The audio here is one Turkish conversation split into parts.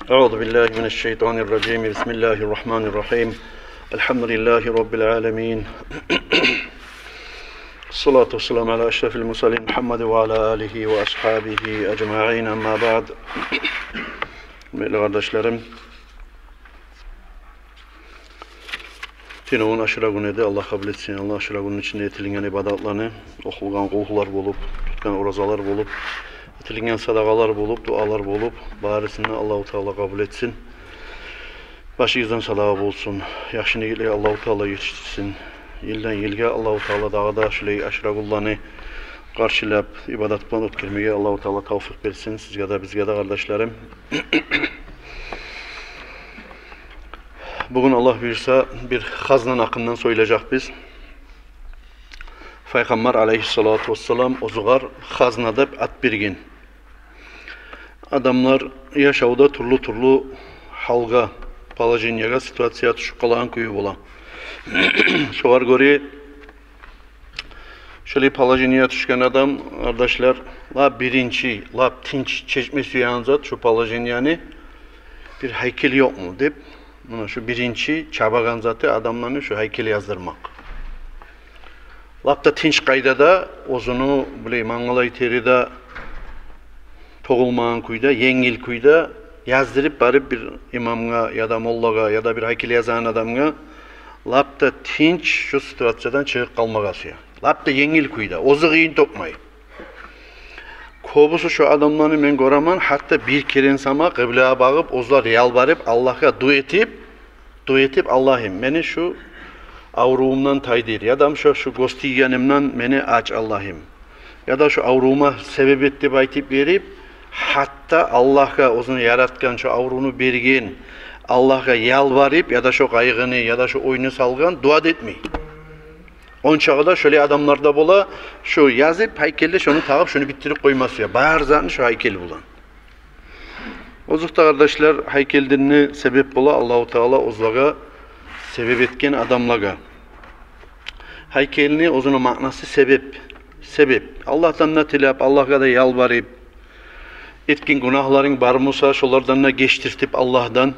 Euzu billahi mineşşeytanirracim. Bismillahirrahmanirrahim. Elhamdülillahi rabbil alamin. Salatu vesselamu ala eşrefil murselin Muhammed ve ala alihi ve ashabihi ecmaîn. Amma ba'd. Değerli kardeşlerim, Tinavun aşıra günüde Allah kabul etsin. Allah aşıra günün içinde etilingen ibadatlarını, okulgan kulhular bulup, tutkan orazalar bulup, etilingen sadakalar bulup, dualar bulup, barisini Allah-u Teala kabul etsin. Başınızdan sadaka bulsun. Yaxşını ile Allah-u Teala yetiştirsin. Yıldan yılga Allah-u Teala dağda şöyle aşıra kullarını karşılap, ibadatlarını ötkürmeye Allah-u Teala tavfik versin. Sizge de bizge de kardeşlerim. Bugün Allah buyursa bir haznan hakkından söyleyecek biz. Peygamber aleyhissalatu vesselam ozugar haznada at birgin. Adamlar yaşavda turlu halga, palajinyaga situasiya düşüp kalan köyü bolan. Şoğar göre şöyle palajinaya düşken adam kardeşler la birinci, la tinç çeşmesi yanzat şu palajinyanı bir heykel yok mu deyip şu birinci çabagan zatı adamlarını şu heykeli yazdırmak. Lapta tinç kaydada ozunu böyle mangalay teride toğulmağın kuyda, yengil kuyda yazdırıp barıp bir imamga ya da mollaga ya da bir heykeli yazan adamga lapta tinç şu situatsiyadan çıkıp kalmağa suya. Lapta yengil kuyda, ozu giyin tokmayı. Kobusu şu adamlarını men göraman, hatta bir keren sama kıbleye bağıp, ozlar yalvarıp, Allah'a dua etip Allah'ım beni şu avruğumdan taydir, ya da şu gostiyanımdan beni aç Allah'ım. Ya da şu avruğuma sebep etti baytip verip, hatta Allah'a ozunu yaratkan şu avruğunu bergen, Allah'a yalvarıp, ya da şu kaygını, ya da şu oyunu salgan, dua etmeyi. On çağda şöyle adamlarda bola, şu yazıp heykelde şunu takıp şunu bitirip koyması ya. Bayar zaten şu heykeli bulan. Ozukta kardeşler heykeldirini sebep bola Allah-u Teala ozlaga sebep etken adamlaga. Heykelini ozunun manası sebep. Allah'tan ne tilap, Allah'a da yalvarıp, etkin günahların bar musa şolardan ne geçtirtip Allah'dan,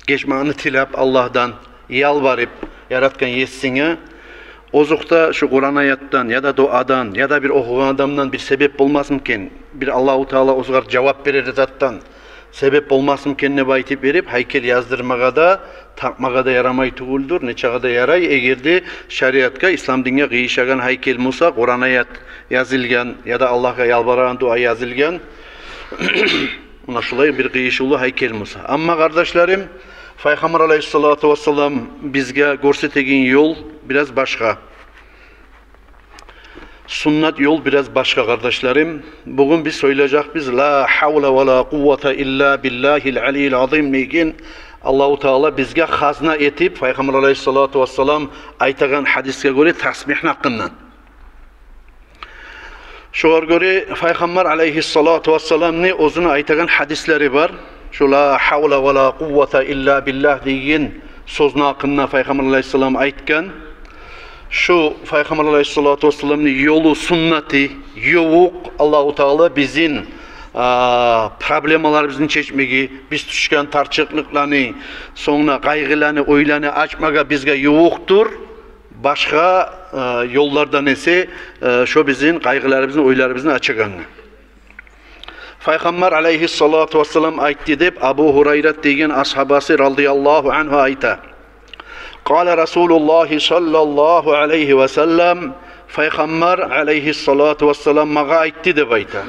geçmanı tilap Allah'dan yalvarıp, yaratkan yetsine, ozukta şu Kur'an ayattan ya da duadan ya da bir okuyan adamdan bir sebep olmasınken bir Allah-u Teala ozgar cevap verir zattan sebep olmasınken ne baytip verip heykel yazdırmaga da takmaga da yaramay tuğuldur neçaga da yaray egirdi şeriatka İslam dinine gıyışagan heykel musa Kur'an ayat yazılgan ya da Allah'a yalvaran dua yazılgan ona şulay bir gıyışılı heykel musa. Ama kardeşlerim Peygamber aleyhissalatu vesselam bizge görsetegen yol biraz başka. Sünnet yol biraz başka kardeşlerim. Bugün biz söyleyecek biz la havle ve la kuvvete illa billahil aliyyil azim deyin. Allah-u Teala bizge hazna etip Peygamber aleyhissalatu vesselam aytagan hadisge göre tasbihni hakkından. Şoğar göre Peygamber aleyhissalatu vesselam ne ozunu aytagan hadisleri var. Şu la havle ve la kuvvete illa billah deyin sözün hakkında Peygamber aleyhisselam aytkan. Şu Peygamber aleyhissalatu vesselam'ın yolu sünneti, yoğuk Allah-u Teala bizim problemalarımızın çeşmegi, biz düşken tarçıklıklarını, sonra kaygılarını, oylarını açmaga bizge yoğuktur. Başka yollardan ise şu bizim kaygılarımızın, oylarımızın açıkanı. Peygamber aleyhissalatu vesselam aytti deyip Abu Hurayra degen ashabası radıyallahu anhu ayta. Kale Resulullah sallallahu aleyhi ve sellem Peygamber aleyhissalatu vesselam maga aytti deyip ayta.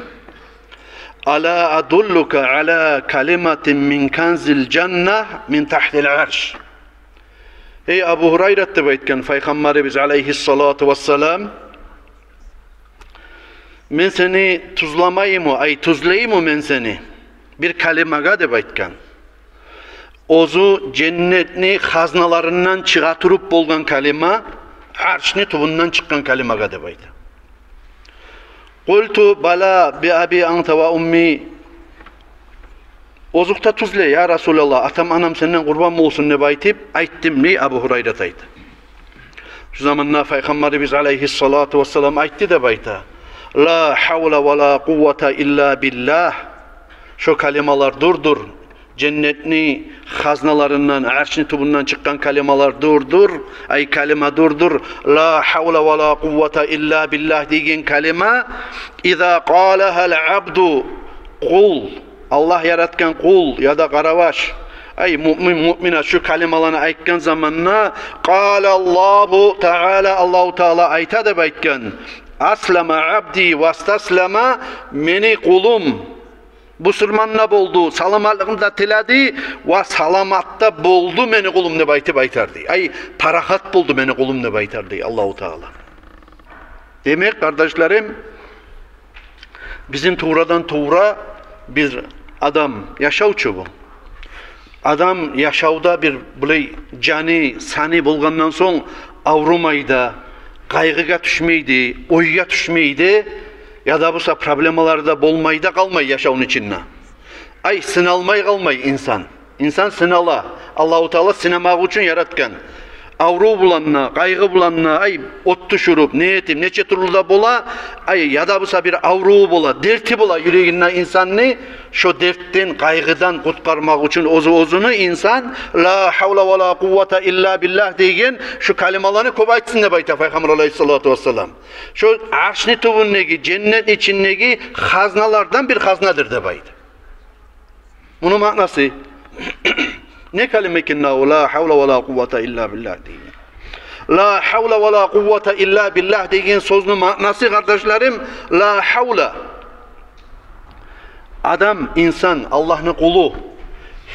Ala adulluka ala kalimatin min kanzil cenneh min tahtil arş. Ey Abu Hurayra deyip aytken Peygamberimiz aleyhissalatu vesselam men seni tuzlamayım mı, ay tuzlayayım mı men seni? Bir kalimaga deyip aytkan. Ozu cennetni haznalarından çıgatırıp bolgan kalima, arşni tubundan çıkkan kalimaga deyip aytkan. Qultu bala bi abi anta ve ummi. Ozukta tuzle ya Resulallah, atam anam senden kurban olsun deyip aytip, ayttim ne Abu Hurayra aytı. Şu zamanla Peygamberimiz aleyhissalatu vesselam aytti deyip aytı. La havle ve la kuvvete illa billah. Şu kalimalar durdur. Cennetni haznalarından, arşni tubundan çıkan kalimalar durdur. Ay kalima durdur. La havle ve la kuvvete illa billah degen kalima. İza qalahal abdu kul. Allah yaratgan kul ya da qaravaş. Ay mu'mina şu kalimalarını aytgan zamanna qalallahu taala Allahu taala ayta deb aytgan. Aslama abdi vastaslama meni kulum Busurmanla boldu, salamatlıqda tiladi ve salamatta boldu meni kulum deb aytardı. Ay parahat boldu meni kulum deb aytardı Allahu Teala. Demek kardeşlerim, bizim tuğradan tuğra bir adam yaşavçı bu. Adam yaşavda bir bulay cani, sani bulgandan son avrumaydı, kaygıga düşmeydi, oyga düşmeydi. Ya da bu problemalarda bolmayda kalmay yaşavun içinde. Ay sınalmay kalmay insan. İnsan sınala. Allahu Teala sınamak için yaratkan. Avru bulanna, kaygı bulanna, ay ot düşürüp, niyetim, neçe türlü da bola, ay ya da bu bir avru bola, derti bola yüreğinden insanını, şu dertten, kaygıdan kurtarmak için ozunu insan, la havle ve la kuvvete illa billah degen, şu kalimalarını kobaytsın da bayta Peygamber aleyhissalatu vesselam. Şu arşni tubundaki, cennet içindeki haznalardan bir haznadır da bayta. Bunun manası, ne kelimekin la havle ve la kuvvete illa billah deyin. La havle ve la kuvvete illa billah deyin sözünün manası kardeşlerim, la havle. Adam, insan, Allah'ın kulu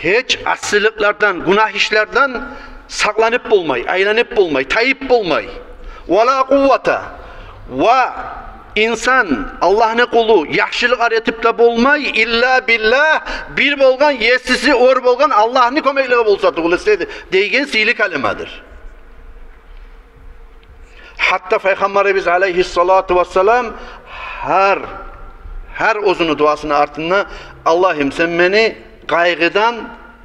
hiç aksılıklardan, günah işlerden saklanıp bulmay, aylanıp bulmay, tayip bulmay. Ve la kuvvete. Ve İnsan Allah'ın kulu yaxşılık aretip de bolmay illa billah bir bolgan yesisi or bolgan Allah'ın kömekliği bolsa degen sihli kalimadır. Hatta Peygamberimiz aleyhissalatu vesselam her ozunu duasının ardından Allah'ım sen beni kaygıdan,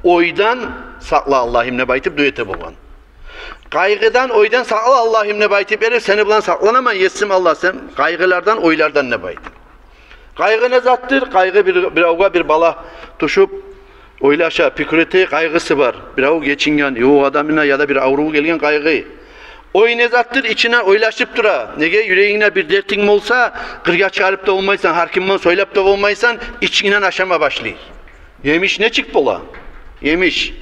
oydan sakla Allah'ım ne baytip duyete bolgan. Kaygıdan, oydan sakla Allah'ım ne baytip verir, seni bulan saklanama yesim Allah sen kaygılardan, oylardan ne baytip. Kaygı ne zattır? Kaygı bir bala tuşup oylaşa, pükreti kaygısı var. Bir avu geçingen, yoğu adamına ya da bir avruğu gelgen kaygı. Oy ne zattır? İçine oylaşıp dura. Nege yüreğine bir dertin olsa, kırga çağırıp da olmaysan, harkimman söylep de olmaysan, içinden aşama başlayır. Yemiş ne çık bola? Yemiş.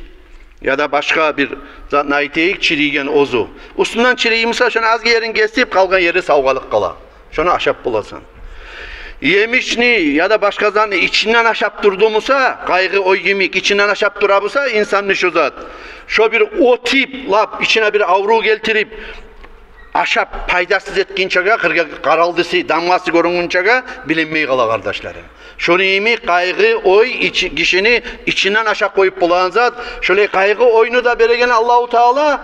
Ya da başka bir zatnayteyik çirigen ozu. Üstünden çiriyimse şunu az yerin kesip kalgan yeri savgalık kala. Şunu aşap bulasın. Yemişni ya da başka zanni içinden aşap durduğumuza, kaygı oy yemik içinden aşap durabısa insanlı şu zat. Şu bir o tip lap içine bir avru geltirip aşap paydasız etkin çaga, karaldısı, damgası görünün çaga bilinmeyi kala kardeşlerim. Şunu imi kaygı oy kişini içinden aşağı koyup bulan zat. Şöyle kaygı oyunu da beregen Allahu Teala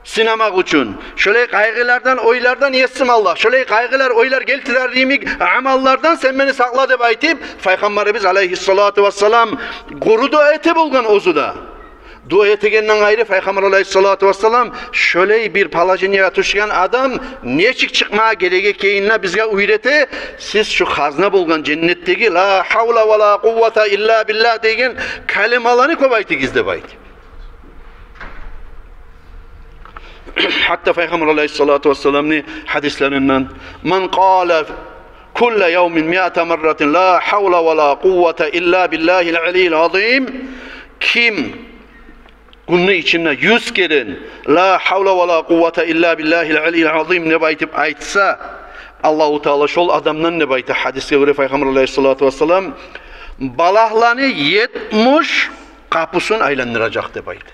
sinemak için. Şöyle kaygılardan, oylardan yesim Allah. Şöyle kaygılar, oylar geltirerliğimi amallardan sen beni sakla deb aytip Peygamberimiz aleyhissalatu vesselam guru dua ete bulgan ozu da. Dua etegenden gayrı Peygamber aleyhissalatu vesselam şöyle bir palajiniye tuşgan adam neçik çıkmaya gerek keyinle bizge uyrete siz şu hazna bulgan cennetteki la havle ve la kuvvete illa billah degen kalimalarını kobaytı gizde baytı. Hatta Peygamber aleyhissalatu vesselam'ın hadislerinden men kâle kulle yevmin mi'ate merratin la havle ve la kuvvete illa billahil aliyyil azim kim günün içinde 100 kere la havle ve la kuvvete illa billahil aliyyil azim ne baytip aytsa Allahu Teala şol adamdan ne baytı hadisке göre Peygamber aleyhissalatu vesselam balahlarını 70 kapısını aylandıracak de baytı.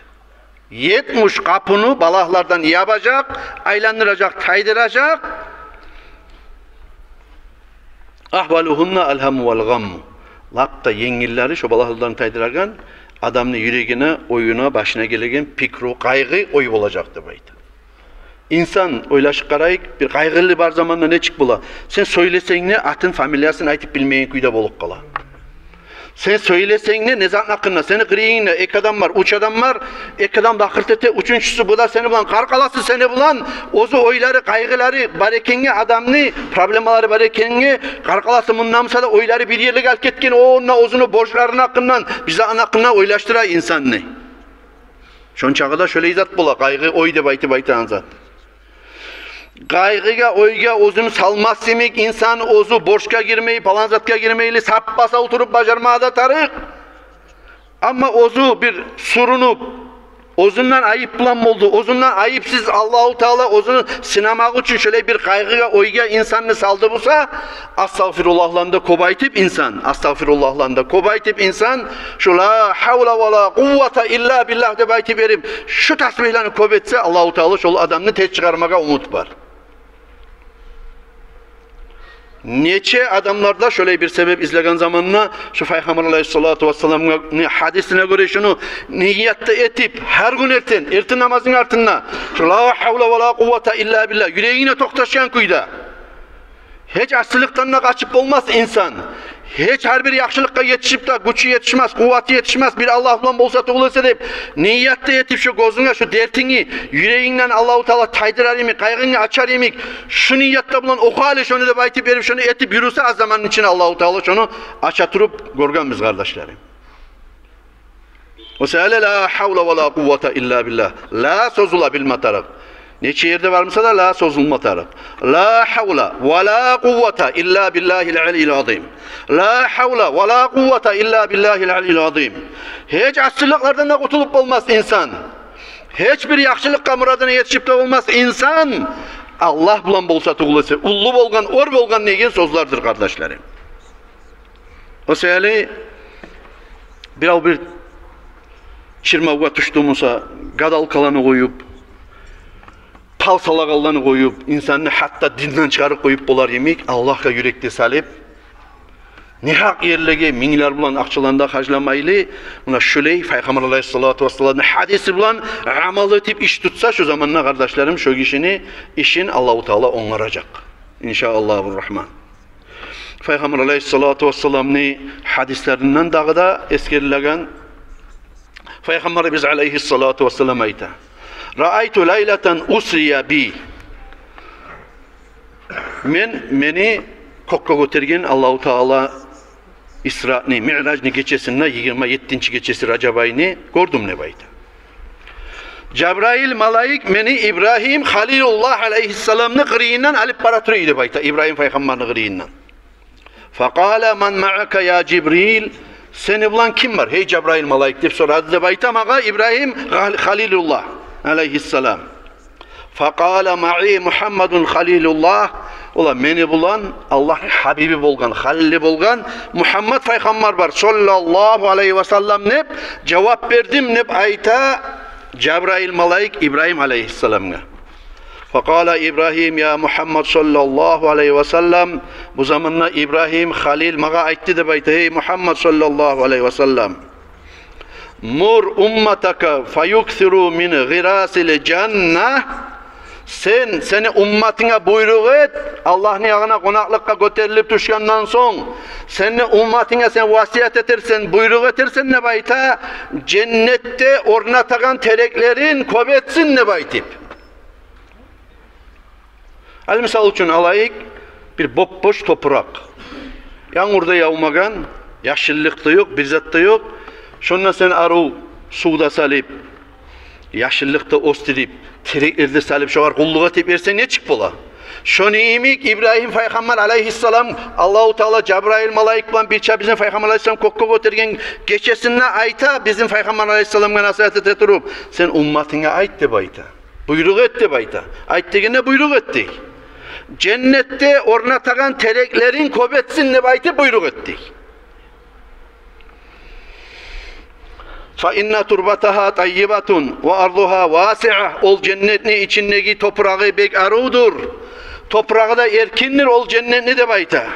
70 kapını balahlardan yapacak, aylandıracak, taydıracak. Ahvaluhunna alhamu vel gammu. Lapta yengilleri şu balahlardan taydırarken adamın yüreğine, oyuna, başına gelegen pikru, kaygı oy olacaktı baydı. İnsan oylaşık karayık bir kaygılı var zamanda ne çık bula? Sen söylesen ne atın familyasını aytıp bilmeyen kuyda bolup kala. Sen söylesen ne nezat hakkında, seni kırıyınla, ek adam var, uç adam var, ek adam da akırtete, üçüncüsü bu da seni bulan, karkalası seni bulan, ozu oyları, kaygıları, barekenge adamını, problemaları barekenge, karkalası mınnamsa da oyları bir yerlik alk etken, onunla ozunu borçların hakkından, bize an hakkından oylaştıray insan ne? Şon çağda şöyle izat bola, kaygı oy de bayti anzat. Kaygıga, oyga ozunu salmaz demek, insan ozu borçka girmeyi, palanzatga girmeyli, sapbasa oturup bacarmada tarık. Ama ozu bir surunup, ozundan ayıp bulan oldu, ozundan ayıpsız Allahu Teala ozunu sınamak için şöyle bir kaygıga, oyga insanını saldı bulsa, astagfirullah'la da kobaytıp insan, şu la havla ve la kuvvete illa billah de bayti verip, şu tasbihlerini kobetse Allahu Teala şu adamını tez çıkarmaka umut var. Neçe adamlarda şöyle bir sebep izlegen zamanına şu Peygamber Aleyhissalatu vesselam'ın hadisine göre şunu niyatta etip her gün ertin namazın artına şu la havle ve la kuvvete illa billah yüreğine toktaşan kuyda hiç asılıktan kaçıp olmaz insan. Hiç her bir yaxşılıkka yetişip de gücü yetişmez, kuvveti yetişmez. Bir Allah bilen bolsa tuğulasa deyip niyatta etip şu gözüne şu dertini yüreğinden Allahu Teala taydırar yemek, kaygını açar yemek. Şu niyatta bulan oku hali şunu da baytip verip şunu etip yürüse az zamanın içine Allahu Teala şunu açatırıp görgen biz kardeşlerim. O sebeple la havle ve la kuvvete illa billah. La sözula bilme taraf. Neçe yerde varmışsa da la sözulma taraf. La havle ve la kuvvete illa billahil aliyyil azim. La havle ve la kuvvete illa billahil aliyyil azim. Hiç asçılıklardan da kurtulup olmaz insan. Hiçbir yaxşılıkka muradına yetişip de olmaz insan. Allah bulan bolsa tuğulası, ullu bolgan, or bolgan negen sözlerdir kardeşlerim. O sebeple bir çirmavga tuştuğumuzsa gadal kalanı koyup, pal salaqallarını koyup, insanını hatta dinden çıkarıp koyup bolar yemek, Allah'a yürekte salip, nihak yerlege mingiler bulan akçılanda haclamaylı, buna şöyle Peygamber Aleyhissalatu vesselam'ın hadisi bulan amalı etip iş tutsa şu zamanla kardeşlerim şu işin Allah-u Teala onlaracak. İnşallahurrahman. Peygamber Aleyhissalatu vesselam'ın hadislerinden dağı da eskerilen Peygamberimiz Aleyhissalatu vesselam ayta. Ra'aytu leyleten usriya bi. Meni kokka götürgen Allah-u Teala İsra'ni, Mi'rajni geçesinde 27. geçesi Racab ayını gördüm ne bayda. Cebrail malaik meni İbrahim Halilullah aleyhisselam'ını gırıyından alıp baraturuydu bayda. İbrahim Peygamber'ini gırıyından. Faqala man ma'aka ya Cibril. Seni bulan kim var? Hey Cebrail malaik deyip soradı da bayta maga İbrahim Halilullah aleyhisselam. Faqala ma'i Muhammedun Halilullah. Ola meni bulan Allah Habibi bolgan, Halili bolgan Muhammed Peygamber var sallallahu aleyhi ve sellem nep cevap verdim nep ayta Cebrail malaik İbrahim aleyhisselam'a. Faqala İbrahim ya Muhammed sallallahu aleyhi ve sellem bu zamanla İbrahim Halil maga aytti de bayta hey Muhammed sallallahu aleyhi ve sellem mur ummataka fayuksiru min girasil cenneh. Seni ummatına buyruk et, Allah'ın yağına konaklıkka göterilip düşkandan son, seni ummatına sen vasiyet etersen, buyruk etersen ne bayta, cennette ornatagan tereklerin kobetsin ne baytip. Al misal için alayık, bir boş toprak. Yağmurda yağmagan, yaşıllıkta yok, bir zat da yok. Şundan sen arı suda salip, yaşıllıkta ostirip, tereklerde salip şoğar kulluğa tep versen ne çık bola? Şunu imik İbrahim Peygamber aleyhisselam Allah-u Teala Cebrail malaik bilen birçe bizim Peygamber aleyhisselam kokka götürgen geçesinde ayta bizim Peygamber aleyhisselam'a nasihat et durup sen ummatına ait de bayta. Buyruk et de bayta. Ait degene buyruk etti. Cennette ornatagan tereklerin kobetsin ne bayta buyruk etti. فَاِنَّ تُرْبَتَهَا طَيِّبَةٌ وَاَرْضُهَا وَاسِعَةٌ ol cennetini içindeki toprağı bek arudur. Toprağı da erkindir ol cennetini de bayta.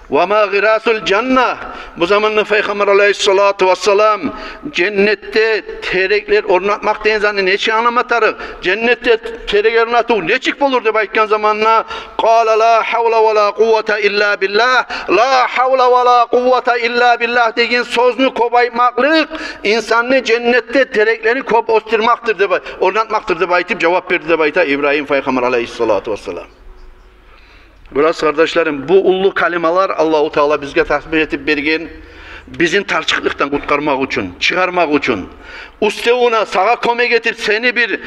وَمَا غِرَاسُ الْجَنَّةِ Bu zamanla Peygamber aleyhissalatu vesselam cennette terekler ornatmak deyin zanı neçe anlamatarı. Cennette terekler ornatı neçik olur deb aytkan zamanla qala la havla ve la kuvvete illa billah. La havla ve la kuvvete illa billah degen sözünü kobaymaklık insanı cennette tereklerini kop ostirmaktır deb ornatmaktır deb aytıp cevap verdi deb ayta İbrahim Peygamber aleyhissalatu vesselam. Biraz kardeşlerim, bu ullu kalimalar Allah-u Teala bizge tasbih etip bergen, bizim tarçıklıktan kurtarmak için, çıkarmak için. Ustevuna sağa kömek etip seni bir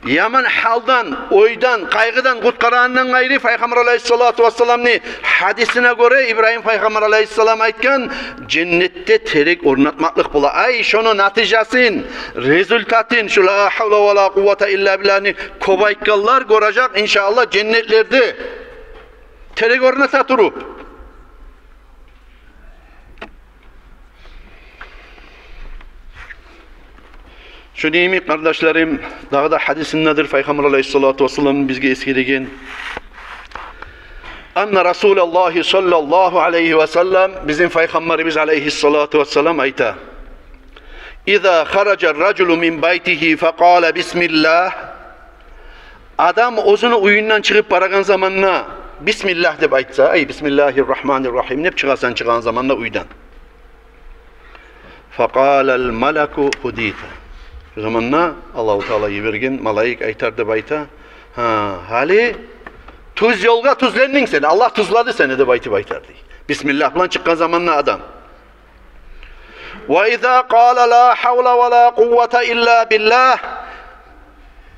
yaman haldan, oydan, kaygıdan kurtarandan gayrı Peygamber aleyhissalatu vesselam'ni hadisine göre İbrahim Peygamber aleyhisselam aytkan cennette terek ornatmaklık bula. Ay şunu natijasin, rezultatin şu la havle ve la kuvvete illa billah'ni kobaykallar görecek inşallah cennetlerde. Terek ornata turup. Şu diyeyim kardeşlerim, daha da hadisindedir Peygamber aleyhissalatu vesselam bizge eskiregen. Anna Resulullah sallallahu aleyhi ve sellem bizim Peygamberimiz aleyhissalatu vesselam ayta. İza kharaca raculu min baytihi faqala bismillah. Adam özünü uyundan çıkıp baragan zamanla Bismillah deb aytsa, ay Bismillahirrahmanirrahim deb çıgasan çıgan zamanla uydan. Faqalal malaku hudita. Şu zamanla Allah-u Teala'yı vergen malaik aytar deb ayta. Hali tuz yolga tuzlendin seni. Allah tuzladı seni deb aytıp aytardı. Bismillah bilan çıkkan zamanla adam. Ve iza qala la havla ve la kuvvete illa billah.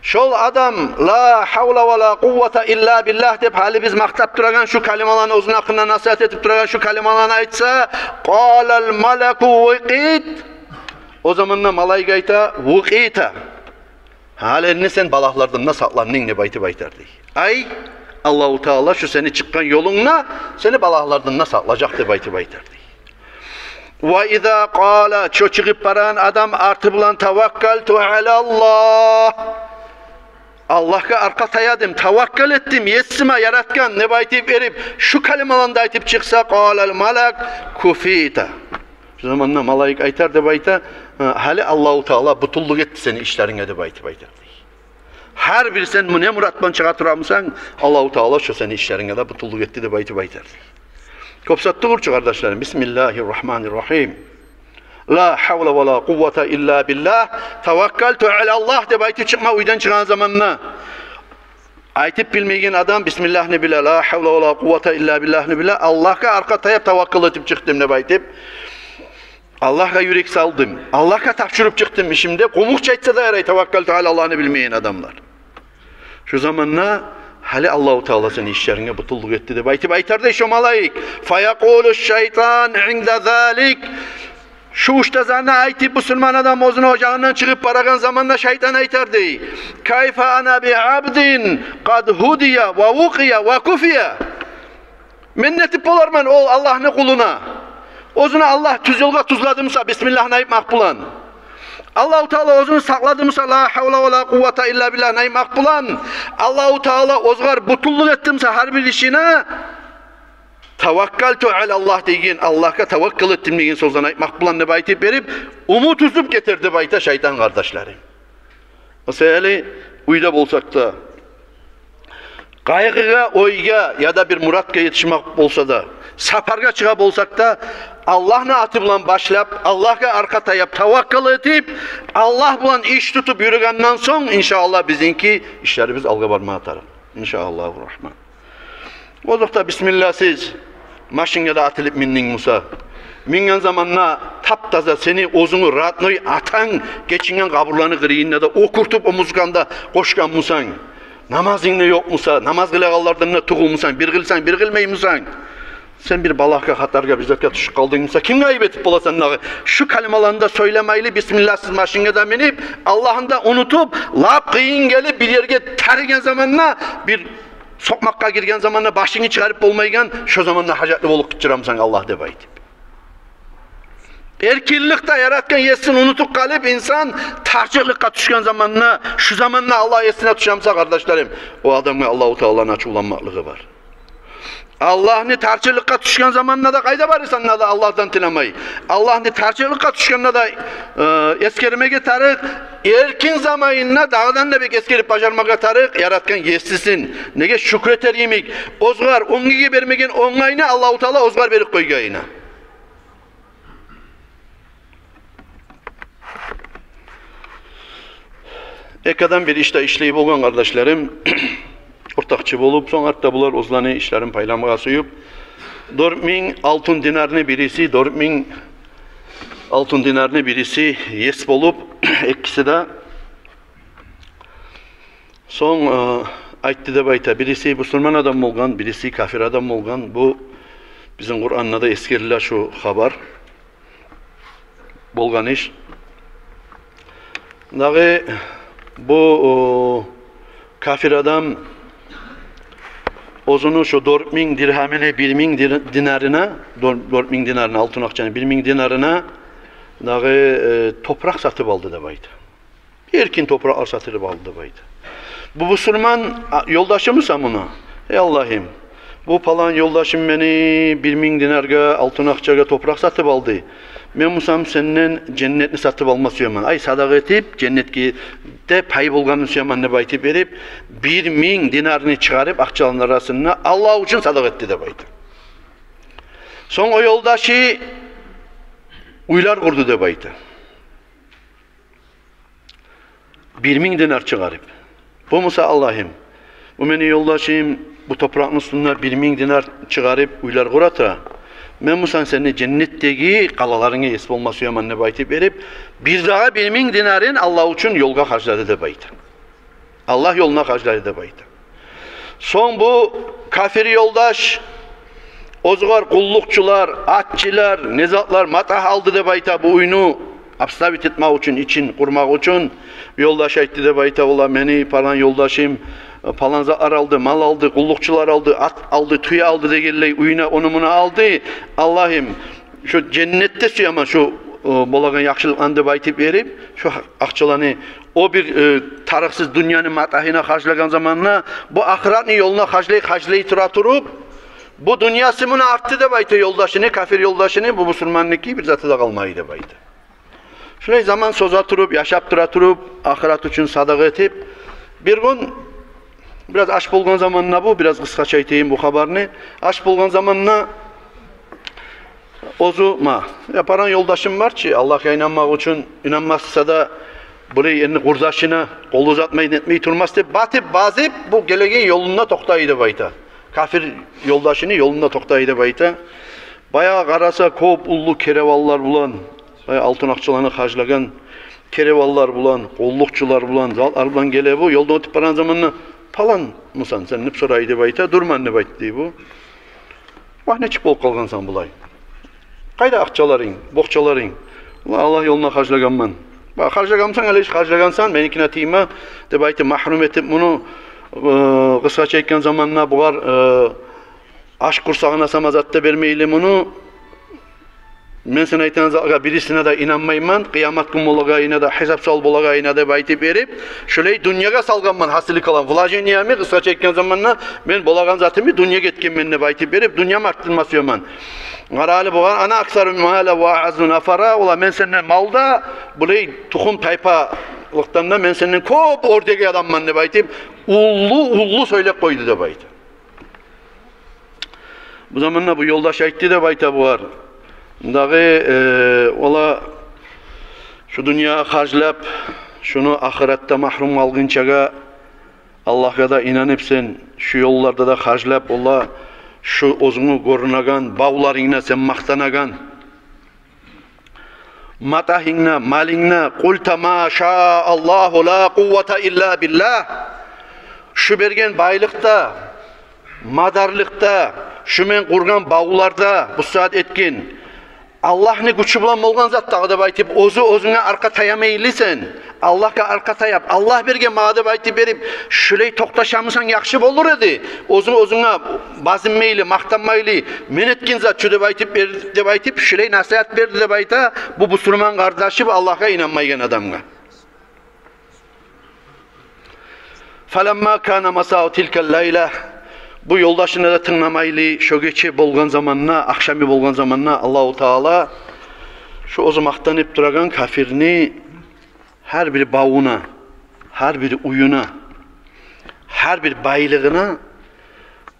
Şol adam la havla ve la kuvvete illa billah deb hali biz maqtab turagan şu kalimalarni o'zini haqqında nasihat etib turagan şu kalimalarni aytsa qalal malaku wuqit. O zamanla malaika ayta wuqita. Hali sen balaqlardan saqlandın deb aytib aytardı. Ay Allahu Teala şu seni çıkkan yolunla seni balaqlardan saqlajak deb aytib aytardı. Ve iza qala çıkıp baran adam artı bilan tavakkaltu alallah. Allah'a arka tayadım, tavakkal ettim, yetsime yaratkan ne baytip erip şu kalimalarını aytıp çıksa qalal malak kufita. Şu zamanla malaik aytar deb ayta, hali Allahu Teala butulluk etti seni işlerine deb aytıp aytar. Her bir sen ne muratban çığa turamsan Allahu Teala şu seni işlerine de butulluk etti deb aytıp aytar. Kopsattık urçu kardeşlerim. Bismillahirrahmanirrahim. La havle ve la kuvvete illa billah. Tevekkaltu alallah deb aytıp çıkma uydan çıkan zamanla. Aytıp bilmeyen adam Bismillah ne bile la havle ve la kuvvete illa billah ne bile Allah'a arka tayap tevakkül etip çıktım ne aytıp. Allah'a yürek saldım. Allah'a tapşırıp çıktım işimde. Komukça etse de yaray tevekkaltu alallah'ını bilmeyen adamlar. Şu zamanla hali Allahu Teala seni işlerine butulluk etti deb aytıp aytardı şu malaik. Fayaqulu şeytan inde zalik. Şu uçtazana aytıp Müslüman adam özünün ocağından çıkıp baragan zamanla şeytan aytardı. Kayfe ana bi abdin kad hudiya ve vuqiya ve kufiya. Minnetip olarman ol Allah'ın kuluna. Özünü Allah tuz yolga tuzladımsa Bismillah nayip makbulan. Allah-u Teala özünü sakladımsa la havle ve la kuvvete illa billah nayip makbulan. Allah-u Teala ozgar butulluk ettimse her bir işine tavakkaltu alallah degen Allah'a tevakkül ettim degen sözden aytmak bilan deb aytıp berip umut uzup getirdi bayta şeytan kardeşlerim. Mesela uyda bolsak da kaygıga, oyga ya da bir muratga yetişmek bolsa da saparga çığa bolsak da Allah'ın atı bilan başlap Allah'a arka tayap tevakkül etip Allah bilan iş tutup yürügenden son inşallah bizinki işlerimiz alga barmağa atarım. İnşallahurrahman. O da Bismillahsiz maşingada atılıp minning Musa. Mingen zamanla taptaza seni ozunu rahatnoy atan geçingen kaburlarını kırıyınla da okurtup o muzganda koşkan Musan. Namazın ne yok Musa? Namaz kılağallardan ne tuğul Musan? Bir kılsan, bir kılmey Musan. Sen bir balakka hatarga bizatga düşüp kaldın Musa. Kim gayip etip bolasan nağı? Şu kalimalarını da söylemeyli Bismillahsiz maşingada minip Allah'ın da unutup lap kıyın gelip bir yerge tergen zamanla bir sokmakka girgen zamanla başını çıkarıp olmaygan şu zamanla hacatlı olup gittiramsan Allah deb aytıp. Erkillikte yaratkan yesin unutup kalıp insan tarçıklıkka düşken zamanla şu zamanla Allah yesine tuşamsa kardeşlerim o adamga Allah-u Teala'nın açıklanmaklığı var. Allah'ını tarçılıkka düşken zamanına da kayda barırsan da Allah'tan tilamayı. Allah'ını tarçılıkka düşkenle de eskermege tarık, erkin zamanına dağdan da bek eskerip başarmaga tarık, yaratkan yestisin. Nege şükreter yemek. Ozgar, ongiye vermegen onayına Allah-u Teala ozgar verip koygayına. Ekadan bir işte işleyip olgan kardeşlerim, ortakçı bolup, son hatta bular ozlanı işlerin paylamaya suyup, 4000 altın dinarını birisi, 4000 altın dinarını birisi yes bolup, ikisi de son aytti de bayta, birisi Müslüman adam olgan, birisi kafir adam olgan, bu bizim Kur'an'da da eskeriler şu haber, bolgan iş. Dağı bu kafir adam ozunu şu 4000 dirhamine 1000 dinarına 4000 dinarına altın akçanın 1000 dinarına dağı toprak satıp aldı da baydı. Erkin toprak satıp aldı da baydı. Bu Müslüman yoldaşımsa buna. Ey Allah'ım, bu falan yoldaşım beni 1000 dinarga altın akçaga toprak satıp aldı. Men musam senden cennetni satıp alması yaman. Ay sadaka etip cennetki de pay bulganın yaman ne baytip verip 1000 dinarını çıkarıp akçaların arasına Allah için sadaka etti de baytı. Son o yoldaşı uylar kurdu de baytı. 1000 dinar çıkarıp. Bu musa Allah'ım, bu meni yoldaşım bu toprağın üstüne 1000 dinar çıkarıp uylar kurata. Men musan seni cennetteki kalalarına esip olması yaman ne baytip verip bir daha 1000 dinarın Allah için yolga harcadı da baytı. Allah yoluna harcadı da baytı. Son bu kafir yoldaş ozgar kullukçular, atçılar, nezatlar matah aldı da bayta bu oyunu abstavit etmek için kurmak için yoldaş aytti da bayta ola meni falan yoldaşım falan zatlar aldı, mal aldı, kullukçular aldı, at aldı, tüy aldı da geley uyuna onumunu aldı. Allah'ım şu cennette suyama şu bolagan yakşılıklandı baytip verip şu akçalarını o bir tarıksız dünyanın matahına harclagan zamanla bu ahiretini yoluna harclayıp turup bu dünyası bunu arttı da baytı yoldaşını, kafir yoldaşını bu Müslümanlıkı bir zatı da kalmayı da baytı. Şöyle zaman soza turup, yaşap turup, ahiret için sadaka etip bir gün biraz aç bulgan zamanına bu, biraz kıskaça aytayım bu haberini. Aç bulgan zamanına ozuma yaparan yoldaşım var ki Allah'a inanmak için inanmazsa da burayı elini kurdaşına kol uzatmayı etmeyi turmaz deyip batıp bazıp bu geleceğin yoluna toktaydı bayta. Kafir yoldaşını yolunda toktaydı bayta. Bayağı karasa kop ullu kerevallar bulan, altın akçalarını harclagan kerevallar bulan, kollukçular bulan, zallar bulan gele bu yolda otip baran zamanına falan mısan sen nip soraydı bayta, durman ne bayt diye bu. Vah ne çık bol kalgansan bulay. Kayda akçaların, bokçaların, Allah yoluna harclaganman. Bak harcagansan hele hiç harcagansan, benimkine tiyime de baytı mahrum etip bunu kısa çeken zamanla buğar aşk kursağına samazatta vermeyle bunu men sen aytanıza birisine de inanmayman kıyamet gün bolagayına da hesap sal bolagayına da baytip verip şöyle dünyaya salganman hasili kalan vlaje niyami kısa çeken zamanla men bolagan zatımı dünya getken menne baytip verip dünya arttırması yaman. Qarali buğar ana aksar mala ve azun afara ola men senden malda bulay tuxum taypalıktan da men senden kop ordege adamman ne baytip ullu söylep koydu da baytı. Bu zamanla bu yoldaş aytti da bayta buğar. Dağı ola şu dünya harclap şunu ahirette mahrum algınçaga Allah'a da inanıp sen şu yollarda da harclap ola şu ozunu korunagan bağlarına sen maktanagan matahingna malingna kulta ma sha Allahu la kuvvete illa billah şu bergen baylıkta madarlıkta şu men kurgan bağlarda bu saat etkin Allah'ını güçü bulan olgan zat dağda baytip ozuna arka tayamaylısan Allah'a arka tayap Allah berge mağda baytip berip şüley toktaşamısan yakşı bolur edi ozuna bazınmaylı maktanmaylı men etkin zat şu de baytip şüley nasihat berdi de bayta bu Müslüman kardeşi Allah'a inanmaygen adamga falamma kana masa'u tilkel leyla Bu yoldaşını da tыңlamaylı, şu geçe bolgan zamanına, akşamı bolgan zamanına Allahu Teala şu ozumaqtan hep duragan kafirni her bir bağına, her bir uyuna, her bir baylığına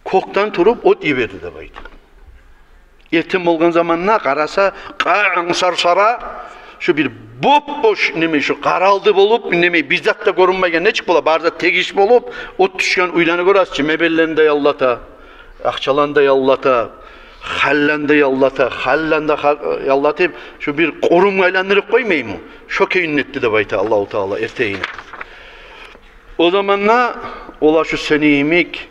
koktan turup ot yiberdi de baydı. Ertem bolgan zamanına qarasa, qaң sarsara şu bir bop-boş neme şu qaraldı bolup neme bizzat da görünmegen neçik bola barda tegiş bolup ot düşken uylany görasçı mebellende yallata, akçalanda yallata, hallanda yallata, hallanda yallatıp şu bir qorum aylandırıp koymayayım mı? Şok ünnetti de bayta Allahu Teala erteğine. O zamanla ola şu seni yemik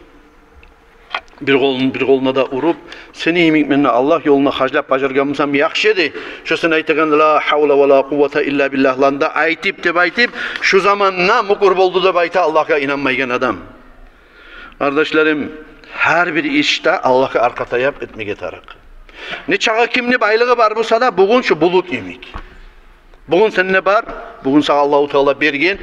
bir koluna da urup seni yemik menne Allah yoluna haclap bajargamsam yaxşıdı. Şu sen aytgan la havla ve la kuvvete illa billah landa aytip de baytip şu zamanla mukur boldu da bayta Allah'a inanmaygen adam. Kardeşlerim, her bir işte Allah'a arka tayap etmege tarak. Ne çağa kimni baylığı var bu sada bugün şu bulut yemik. Bugün sen ne var? Bugün sana Allahu Teala bergen.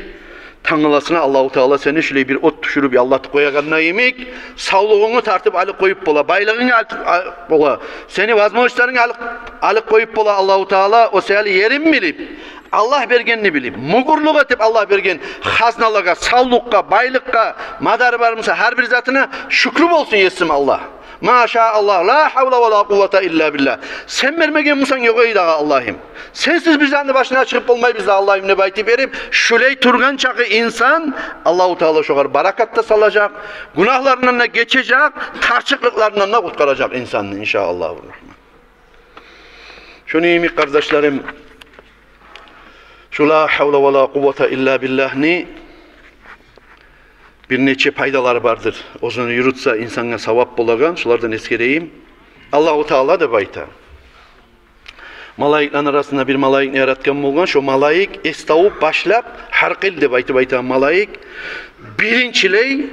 Tanrılasına Allahu Teala seni şöyle bir ot düşürüp Allah'ı koyaganına yemek, sağlığını tartıp alıp koyup bola, baylığını alıp bola, seni vazmoşlarını alıp koyup bola Allahu Teala o seni yerin bilip, Allah bergenini bilip, mugurluk etip Allah bergen haznalığa, sağlıkka, baylıkka, madar varımsa her bir zatına şükrü olsun yesim Allah. Maşallah, la havla ve la kuvvete illa billah. Sen vermegen musan yok ey dağa Allah'ım. Sensiz bizden başına çıkıp olmay bize Allah'ım ne bayti verip, şüley turgan çakı insan, Allahu Teala şoğar barakatta salacak, günahlarından da geçecek, tarçıklıklarından da kurtaracak insanını inşallah. Şunu iyimik kardeşlerim, şu la havla ve la kuvvete illa billah ni, bir neçe paydalar vardır. Ozunu yürütse insana savap bulagan, şulardan eskereyim. Allahu Teala da bayta. Malaikların arasında bir malaik yaratgan bolgan, şu malaik estavup başlap harqil de bayta malaik. Birinçiley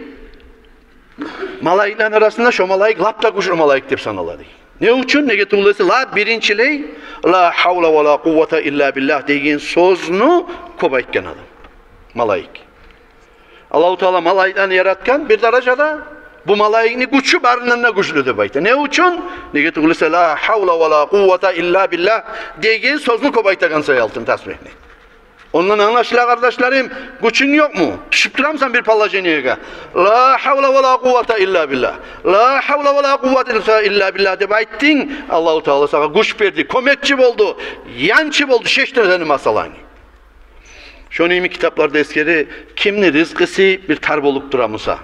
malaikların arasında şu malaik lapta kuşur malaik dep sanaladı. Ne üçün? Nege tuğulası? La birinçiley la havla ve la kuvvete illa billah degen sözünü kobaytgan adam. Malaik. Allahu Teala malaiklarını yaratkan bir derecede bu malaikni güçü barından güçlü de bayta. Ne üçün? Nege tuğulasa la havla ve la kuvvete illa billah degen sözünü kobaytagan sayaltın tasbihni. Ondan anlaşıla kardeşlerim, güçün yok mu? Düşüp duramsan bir pallaceniye. La havla ve la kuvvete illa billah. La havla ve la kuvvete illa billah de bayttin. Allahu Teala sana güç verdi, komekçi oldu, yançı oldu, şeştir seni masalani. Şunu imi kitaplarda eskeri kimni rızkısı bir tar bolup duramusa.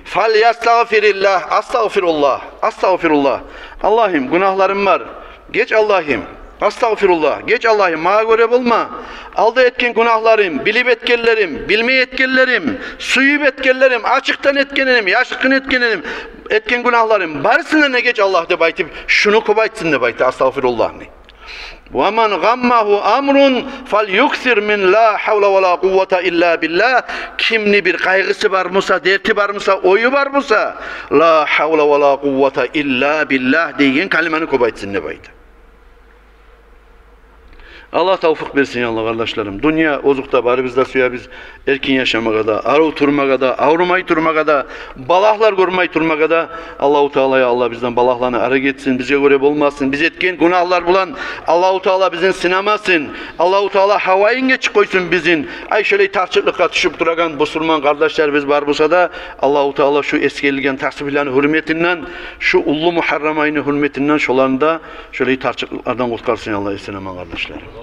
Fal yastağfirillah, astağfirullah, astağfirullah. Allah'ım günahlarım var. Geç Allah'ım. Astağfirullah. Geç Allah'ım. Mağa göre bulma. Aldı etken günahlarım, bilip etkenlerim, bilmeye etkenlerim, suyup etkenlerim, açıktan etkenelim, yaşıkın etkenelim, etken günahlarım. Barısına ne geç Allah de baytip, şunu kobaytsın de baytip, astağfirullah ne? وَمَنْ غَمَّهُ أَمْرٌ فَلْيُكْثِرْ مِنْ لَا حَوْلَ وَلَا قُوَّةَ إِلَّا بِاللّٰهِ Kimni bir kaygısı var mısa, derti var mısa, oyu var mısa, لَا حَوْلَ وَلَا قُوَّةَ إِلَّا بِاللّٰهِ diyen kalimeni kobaytsın ne baytip. Allah tevfik versin ya Allah kardeşlerim. Dünya ozukta bari bizde suya biz erkin yaşamağa da, arı turmağa da, avrumay turmağa da, balahlar görmay turmağa da Allahu Teala'ya Allah bizden balahlarını arı geçsin, bize göre olmasın. Biz etken günahlar bulan Allahu Teala bizin sinemasın. Allahu Teala havayın geç koysun bizin. Ay şöyle tarçıklıkla düşüp duragan Müslüman kardeşler biz var bulsa da Allahu Teala şu eskilgen tasbihlerin hürmetinden, şu ullu muharramayını hürmetinden şolarında şöyle tarçıklıklardan kurtarsın Allah sinema kardeşlerim.